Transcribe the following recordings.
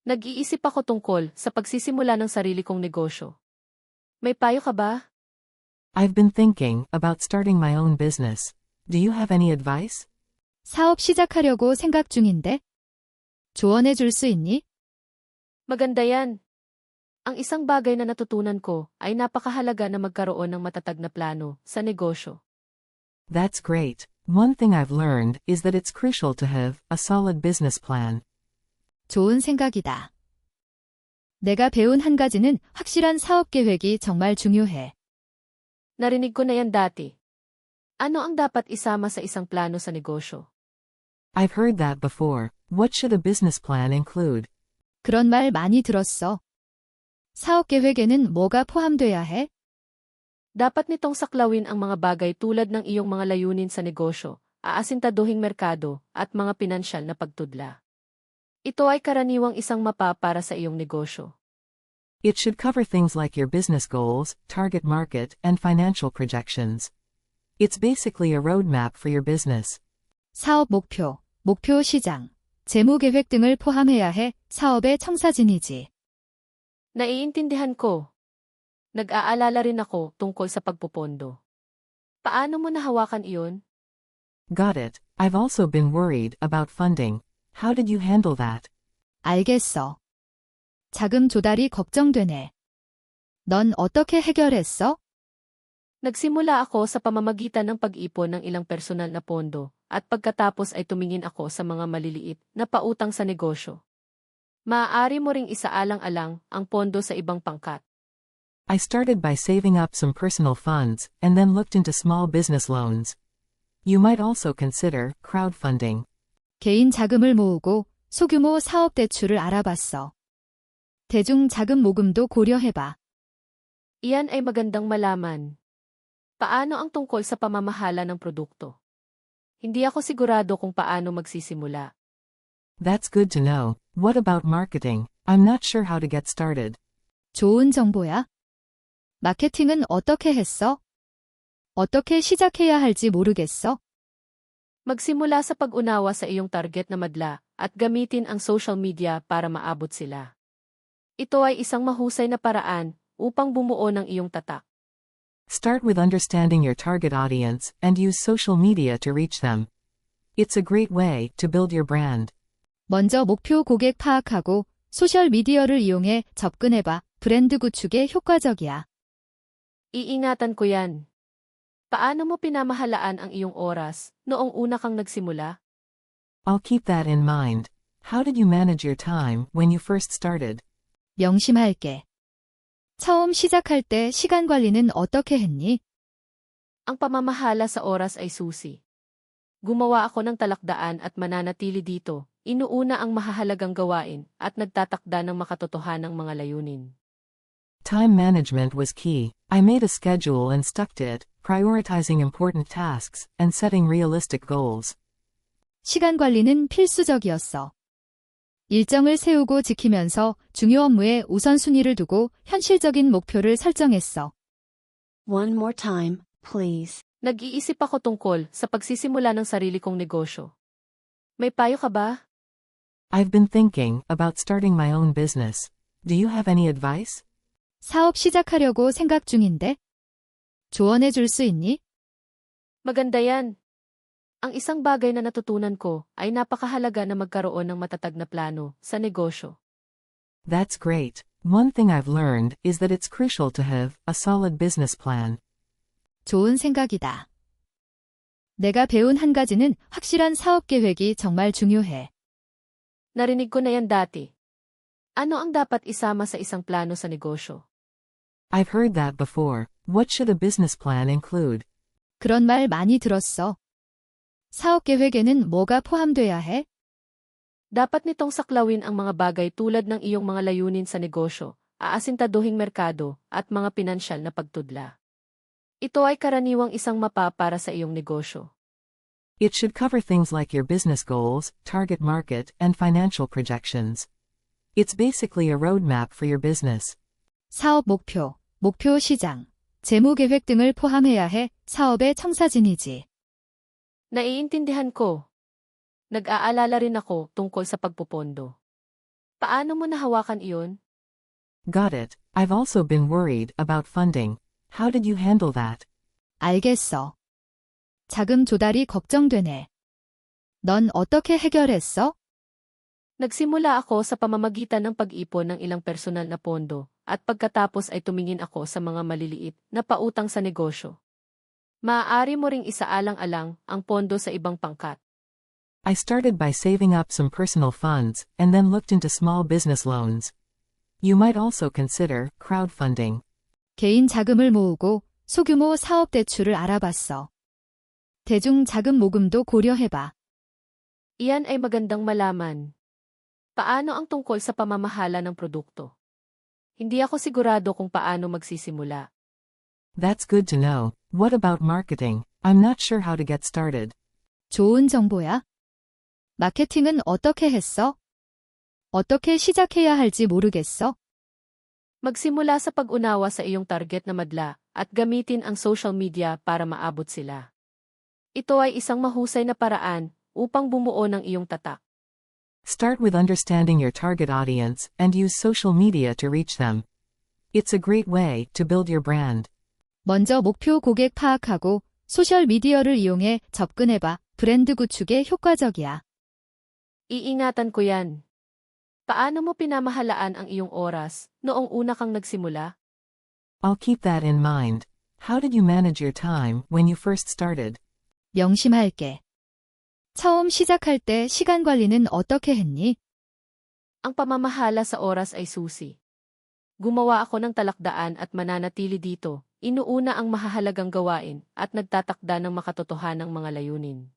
Nag-iisip ako tungkol sa pagsisimula ng sarili kong negosyo. May payo ka ba? I've been thinking about starting my own business. Do you have any advice? 사업 시작하려고 생각 중인데? 조언해 줄 수 있니? Maganda yan. Ang isang bagay na natutunan ko ay napakahalaga na magkaroon ng matatag na plano sa negosyo. That's great. One thing I've learned is that it's crucial to have a solid business plan. 좋은 생각이다. 내가 배운 한 가지는 확실한 사업 계획이 정말 중요해. Narinig ko na yan dati. Ano ang dapat isama sa isang plano sa negosyo? I've heard that before. What should a business plan include? 그런 말 많이 들었어. 사업 계획에는 뭐가 포함돼야 해? Dapat nitong saklawin ang mga bagay tulad ng iyong mga layunin sa negosyo, aasintaduhing merkado, at mga pinansyal na pagtudla. Ito ay karaniwang isang mapa para sa iyong negosyo. It should cover things like your business goals, target market, and financial projections. It's basically a roadmap for your business. 사업 목표, 목표 시장, 재무 계획 등을 포함해야 해 사업의 청사진이지. Naiintindihan ko. Nag-aalala rin ako tungkol sa pagpupondo. Paano mo nahawakan iyon? Got it. I've also been worried about funding. How did you handle that? 알겠어. 자금 조달이 걱정되네. 넌 어떻게 해결했어? Nagsimula ako sa pamamagitan ng pag-ipon ng ilang personal na pondo, at pagkatapos ay tumingin ako sa mga maliliit na pautang sa negosyo. Maaari mo ring isaalang-alang ang pondo sa ibang pangkat. I started by saving up some personal funds, and then looked into small business loans. You might also consider crowdfunding. 개인 자금을 모으고 소규모 사업 대출을 알아봤어. 대중 자금 모금도 고려해봐. Iyan ay magandang malaman. Paano ang tungkol sa pamamahala ng produkto? Hindi ako sigurado kung paano magsisimula. That's good to know. What about marketing? I'm not sure how to get started. 좋은 정보야. 마케팅은 어떻게 했어? 어떻게 시작해야 할지 모르겠어? Magsimula sa pag-unawa sa iyong target na madla at gamitin ang social media para maabot sila. Ito ay isang mahusay na paraan upang bumuo ng iyong tatak. Start with understanding your target audience and use social media to reach them. It's a great way to build your brand. 먼저 목표 고객 파악하고 소셜 미디어를 이용해 접근해봐. 브랜드 구축에 효과적이야. Iingatan ko yan. Paano mo pinamahalaan ang iyong oras noong una kang nagsimula? I'll keep that in mind. How did you manage your time when you first started? 명심할게. 처음 시작할 때 시간 관리는 어떻게 했니? Ang pamamahala sa oras ay susi. Gumawa ako ng talakdaan at mananatili dito. Inuuna ang mahahalagang gawain at nagtatakda ng makatotohanang mga layunin. Time management was key. I made a schedule and stuck to it, prioritizing important tasks and setting realistic goals. 시간 관리는 필수적이었어. 일정을 세우고 지키면서 중요 업무에 우선순위를 두고 현실적인 목표를 설정했어. One more time, please. Nag-iisip ako tungkol sa pagsisimula ng sarili kong negosyo. May payo ka ba? I've been thinking about starting my own business. Do you have any advice? 사업 시작하려고 생각 중인데? 조언해 줄 수 있니? Maganda yan. Ang isang bagay na natutunan ko ay napakahalaga na magkaroon ng matatag na plano sa negosyo. That's great. One thing I've learned is that it's crucial to have a solid business plan. 좋은 생각이다. 내가 배운 한 가지는 확실한 사업 계획이 정말 중요해. Narinig ko na yan dati. Ano ang dapat isama sa isang plano sa negosyo? I've heard that before. What should a business plan include? 그런 말 많이 들었어. 사업 계획에는 뭐가 포함돼야 해? Dapat nitong saklawin ang mga bagay tulad ng iyong mga layunin sa negosyo, aasintaduhing merkado, at mga pinansyal na pagtudla. Ito ay karaniwang isang mapa para sa iyong negosyo. It should cover things like your business goals, target market, and financial projections. It's basically a roadmap for your business. 사업 목표, 목표 시장, 재무 계획 등을 포함해야 해 사업의 청사진이지. Naiintindihan ko. Nag-aalala rin ako tungkol sa pagpupondo. Paano mo nahawakan iyon? Got it. I've also been worried about funding. How did you handle that? 알겠어. 자금 조달이 걱정되네. 넌 어떻게 해결했어? Nagsimula ako sa pamamagitan ng pag-ipon ng ilang personal na pondo, at pagkatapos ay tumingin ako sa mga maliliit na pautang sa negosyo. Maaari mo ring isaalang-alang ang pondo sa ibang pangkat. I started by saving up some personal funds, and then looked into small business loans. You might also consider crowdfunding. 개인 자금을 모으고 소규모 사업 대출을 알아봤어. 대중 자금 모금도 고려해봐. Iyan ay magandang malaman. Paano ang tungkol sa pamamahala ng produkto? Hindi ako sigurado kung paano magsisimula. That's good to know. What about marketing? I'm not sure how to get started. 좋은 정보야. 마케팅은 어떻게 했어? 어떻게 시작해야 할지 모르겠어. Magsimula sa pag-unawa sa iyong target na madla at gamitin ang social media para maabot sila. Ito ay isang mahusay na paraan upang bumuo ng iyong tatak. Start with understanding your target audience and use social media to reach them. It's a great way to build your brand. 먼저 목표 고객 파악하고 소셜 미디어를 이용해 접근해봐. 브랜드 구축에 효과적이야. Iingatan ko yan. Paano mo pinamahalaan ang iyong oras noong una kang nagsimula? I'll keep that in mind. How did you manage your time when you first started? 명심할게. 처음 시작할 때 시간 관리는 어떻게 했니? Ang pamamahala sa oras ay susi. Gumawa ako ng talakdaan at mananatili dito. Inuuna ang mahahalagang gawain at nagtatakda ng makatotohanang mga layunin.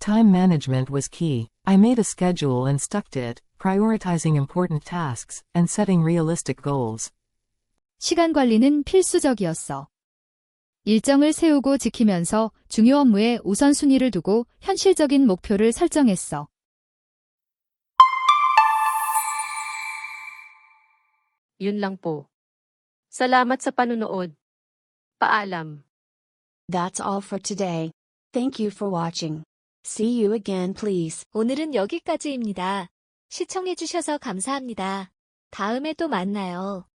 Time management was key. I made a schedule and stuck to it, prioritizing important tasks and setting realistic goals. 시간 관리는 필수적이었어. 일정을 세우고 지키면서 중요 업무에 우선순위를 두고 현실적인 목표를 설정했어. Yun lang po. Salamat sa panunood. Paalam. That's all for today. Thank you for watching. See you again, please. 오늘은 여기까지입니다. 시청해주셔서 감사합니다. 다음에 또 만나요.